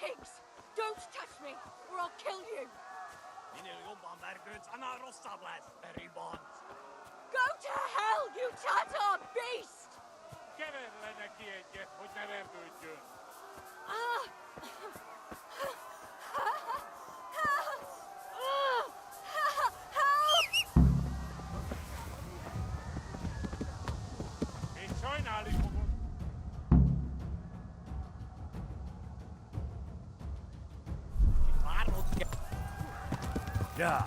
pigs! Don't touch me, or I'll kill you! Go to hell, you Tatar beast! Kevelle neki egyet, hogy ne vergődjön. Még sajnálni fogod. Ja.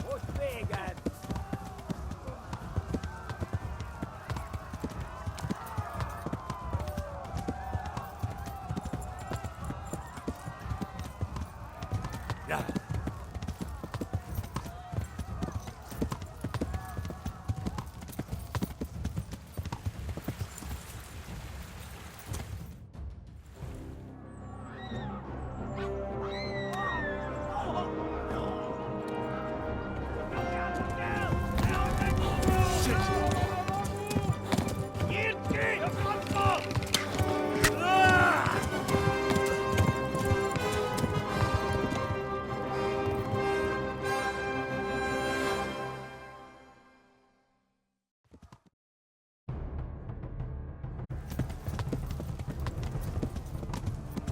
Most véged! Ja.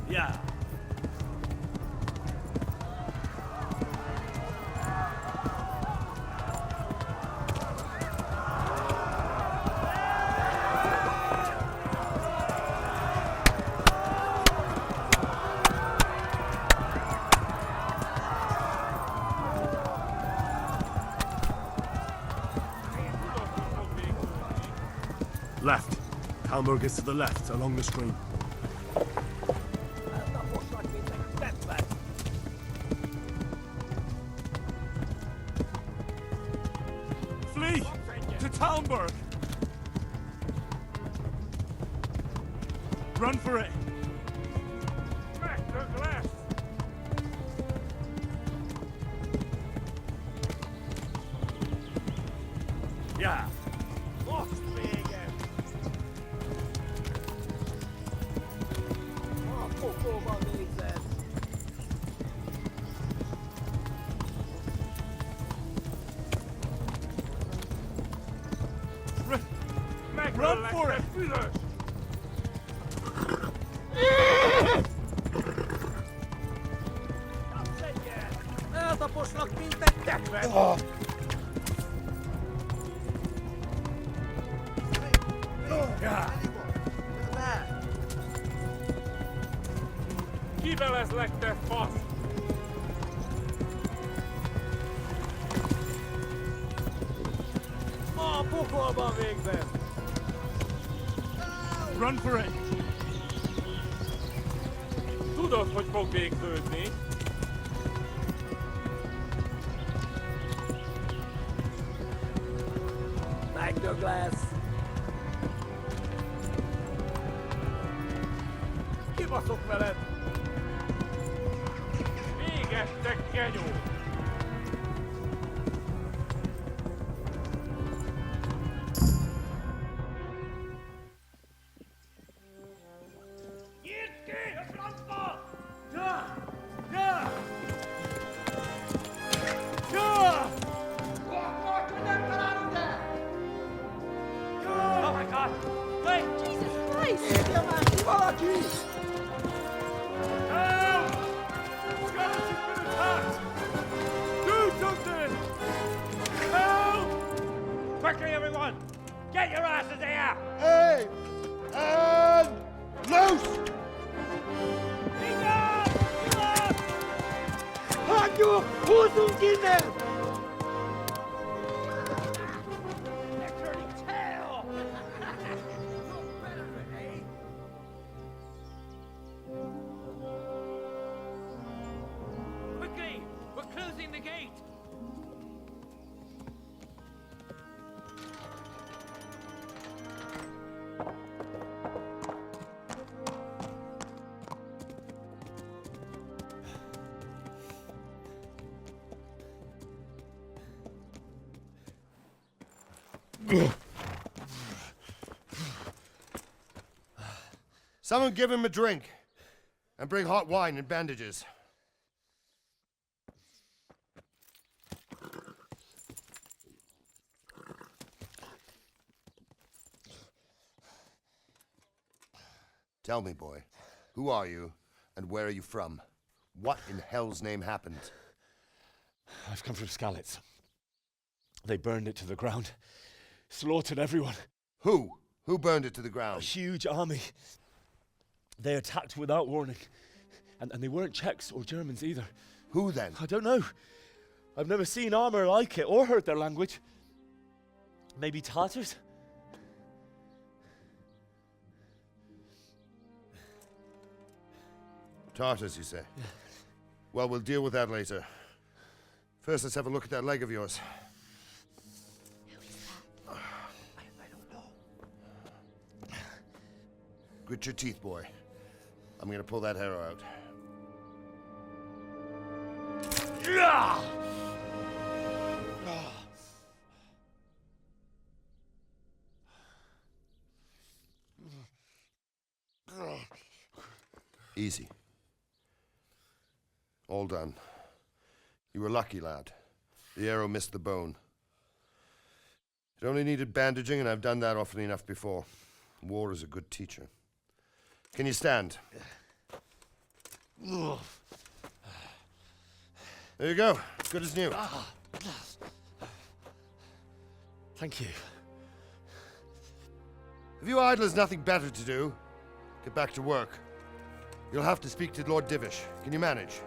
Ja. Left. Talmberg is to the left, along the stream. Flee! To Talmberg! Run for it! Back to the left! Ja. Most véged! A pokolban végzed! Run for it! Büdös! Eltaposlak, mint egy tekvet! Ja. Kivelezlek, te fasz! A pokolban végzed! Run for it! Tudod, hogy fog végződni. Megdög lesz! Kibaszok veled! Véget, te genyó! Nyitd ki a francba! Ja! Ja! Ja! Akkor, hogy nem találod el! Oh my God! Wait! Jesus Christ! Írja már ki valaki! Help! Scottish has been attacked! Do something! Help! Quickly, everyone! Get your asses here! Hey! And loose! Hagyjuk! Húzzunk innen! They're turning tail! Quickly! We're closing the gate! Someone give him a drink. And bring hot wine and bandages. Tell me, boy, who are you, and where are you from? What in hell's name happened? I've come from Skalitz. They burned it to the ground. Slaughtered everyone. Who? Who burned it to the A ground? huge army. They attacked without warning. And they weren't Czechs or Germans either. Who then? I don't know. I've never seen armor like it or heard their language. Maybe Tatars? Tartars, you say? Yeah. Well, we'll deal with that later. First, let's have a look at that leg of yours. I don't know. Grit your teeth, boy. I'm gonna pull that arrow out. Easy. All done. You were lucky, lad. The arrow missed the bone. It only needed bandaging, and I've done that often enough before. War is a good teacher. Can you stand? There you go. Good as new. Thank you. If you idlers nothing better to do, get back to work. You'll have to speak to Lord Divish. Can you manage?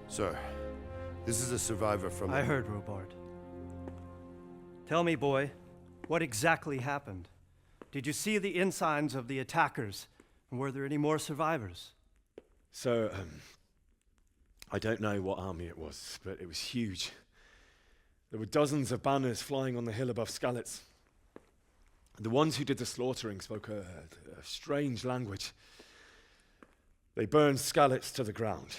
Sir, this is a survivor from... I heard, Robard. Tell me, boy, what exactly happened? Did you see the ensigns of the attackers? And were there any more survivors? So, I don't know what army it was, but it was huge. There were dozens of banners flying on the hill above Skalitz. The ones who did the slaughtering spoke a strange language. They burned Skalitz to the ground.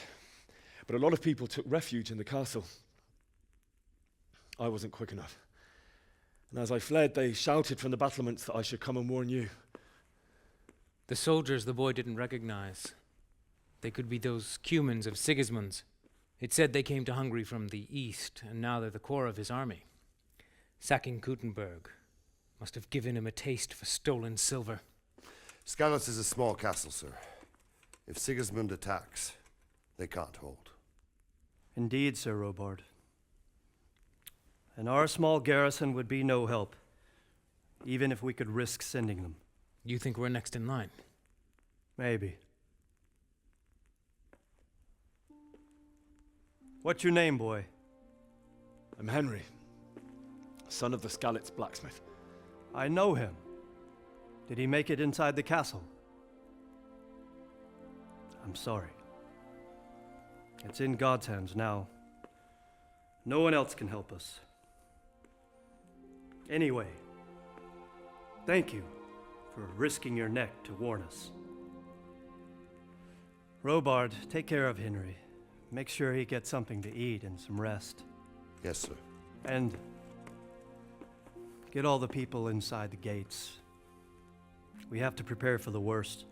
But a lot of people took refuge in the castle. I wasn't quick enough. And as I fled, they shouted from the battlements that I should come and warn you. The soldiers the boy didn't recognize. They could be those Cumans of Sigismund's. It said they came to Hungary from the east, and now they're the core of his army. Sacking Gutenberg must have given him a taste for stolen silver. Skalitz is a small castle, sir. If Sigismund attacks, they can't hold. Indeed, Sir Robard. And our small garrison would be no help, even if we could risk sending them. You think we're next in line? Maybe. What's your name, boy? I'm Henry, son of the Skalitz blacksmith. I know him. Did he make it inside the castle? I'm sorry. It's in God's hands now. No one else can help us. Anyway, thank you for risking your neck to warn us. Robard, take care of Henry. Make sure he gets something to eat and some rest. Yes, sir. And get all the people inside the gates. We have to prepare for the worst.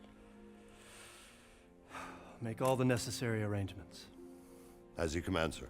Make all the necessary arrangements. As you command, sir.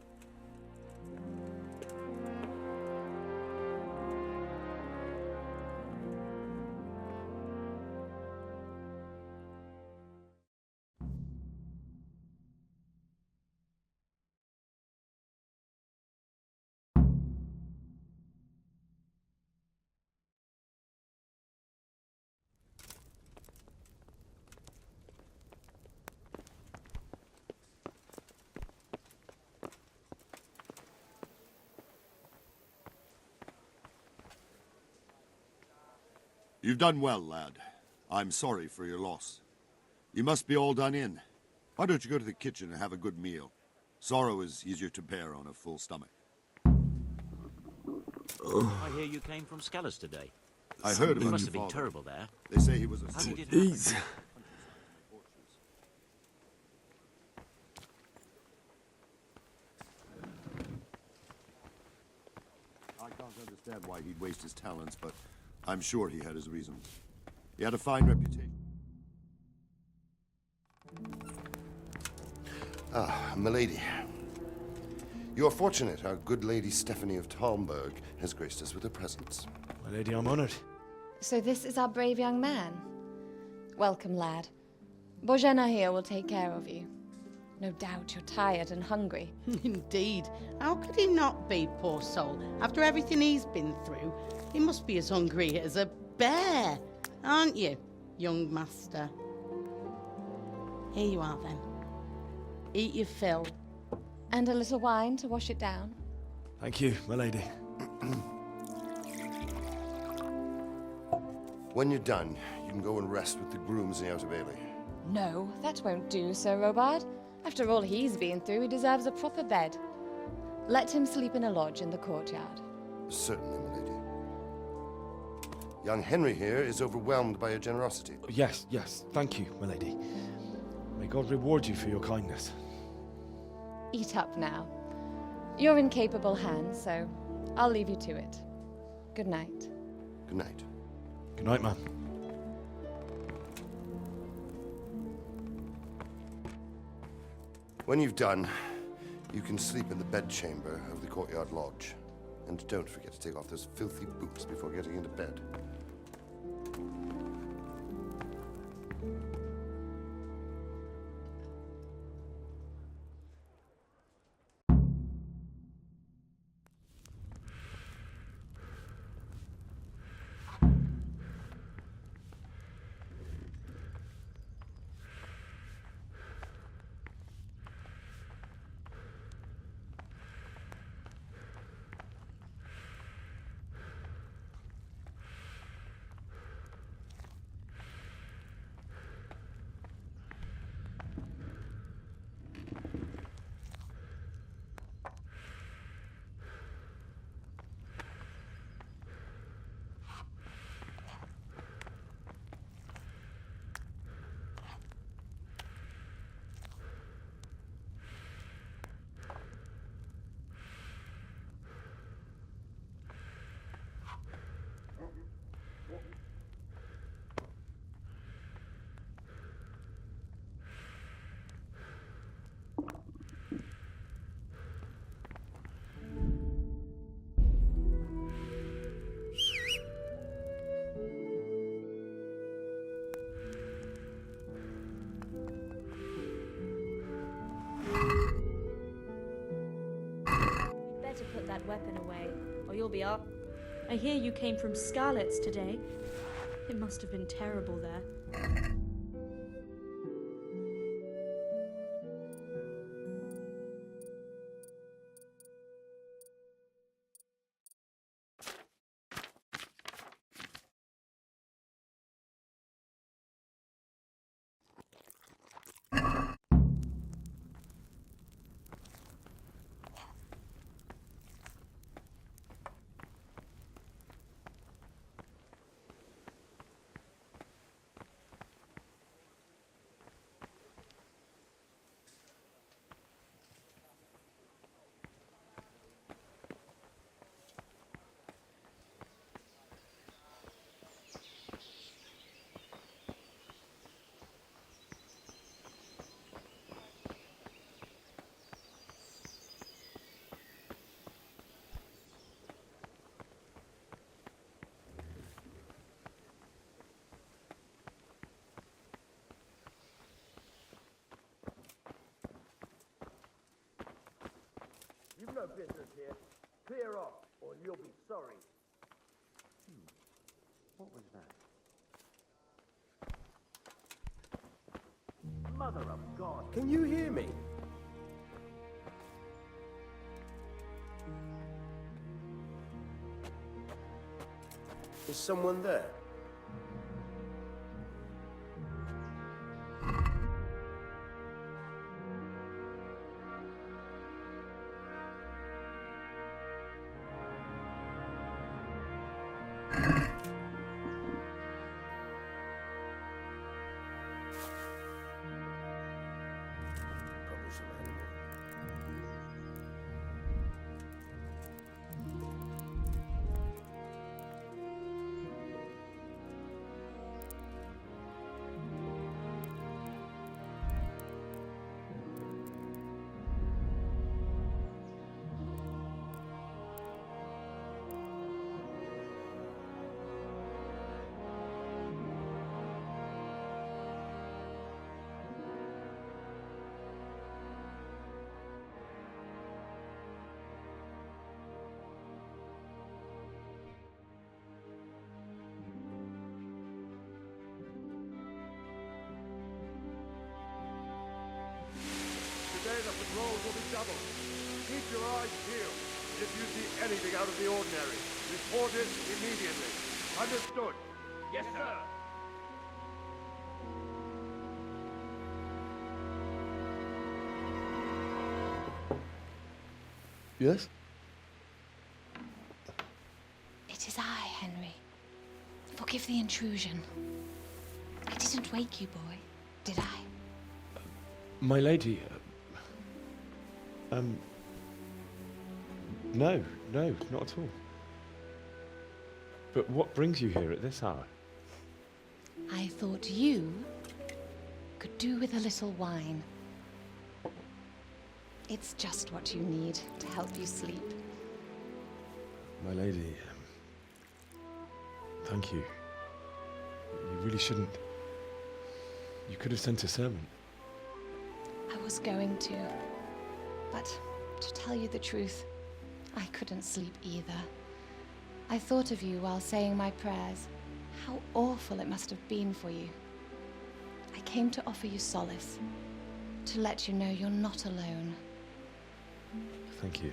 You've done well, lad. I'm sorry for your loss. You must be all done in. Why don't you go to the kitchen and have a good meal? Sorrow is easier to bear on a full stomach. I hear you came from Skalitz today. I heard He about must your have been father. terrible there. They say he was a How did soldier. it happen? Easy. I can't understand why he'd waste his talents, but I'm sure he had his reasons. He had a fine reputation. Ah, milady. You are fortunate our good lady Stephanie of Talmberg has graced us with her presence. My lady, I'm honored. So this is our brave young man. Welcome, lad. Bojana here will take care of you. No doubt you're tired and hungry. Indeed. How could he not be, poor soul? After everything he's been through, he must be as hungry as a bear, aren't you, young master? Here you are, then. Eat your fill. And a little wine to wash it down. Thank you, my lady. When you're done, you can go and rest with the grooms in the Outer Bailey. No, that won't do, Sir Robard. After all he's been through, he deserves a proper bed. Let him sleep in a lodge in the courtyard. Certainly, milady. Young Henry here is overwhelmed by your generosity. Yes, yes. Thank you, my lady. May God reward you for your kindness. Eat up now. You're in capable hands, so I'll leave you to it. Good night. Good night. Good night, man. When you've done, you can sleep in the bedchamber of the courtyard lodge. And don't forget to take off those filthy boots before getting into bed. Better put that weapon away, or you'll be up. I hear you came from Scarlet's today. It must have been terrible there. You've no business here. Clear off, or you'll be sorry. What was that? Mother of God, can you hear me? Is someone there? patrols will be doubled. Keep your eyes peeled. If you see anything out of the ordinary, report it immediately. Understood? Yes, sir. Yes? It is I, Henry. Forgive the intrusion. I didn't wake you, boy, did I? My lady, no, not at all. But what brings you here at this hour? I thought you could do with a little wine. It's just what you need to help you sleep. My lady, thank you. You really shouldn't. You could have sent a servant. I was going to, but to tell you the truth, I couldn't sleep either. I thought of you while saying my prayers. How awful it must have been for you. I came to offer you solace, to let you know you're not alone. Thank you.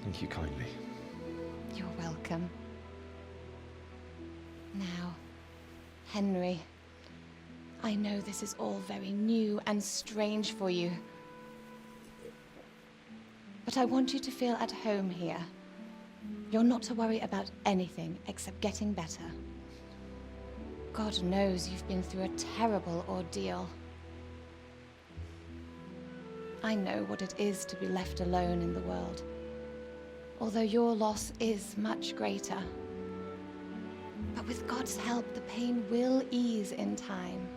Thank you kindly. You're welcome. Now, Henry, I know this is all very new and strange for you, but I want you to feel at home here. You're not to worry about anything except getting better. God knows you've been through a terrible ordeal. I know what it is to be left alone in the world, although your loss is much greater. But with God's help, the pain will ease in time.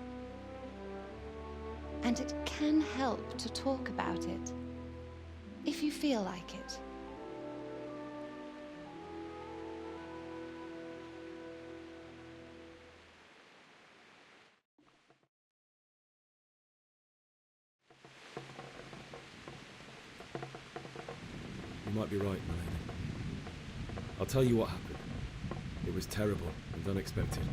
And it can help to talk about it, if you feel like it. You might be right, my lady. I'll tell you what happened. It was terrible and unexpected.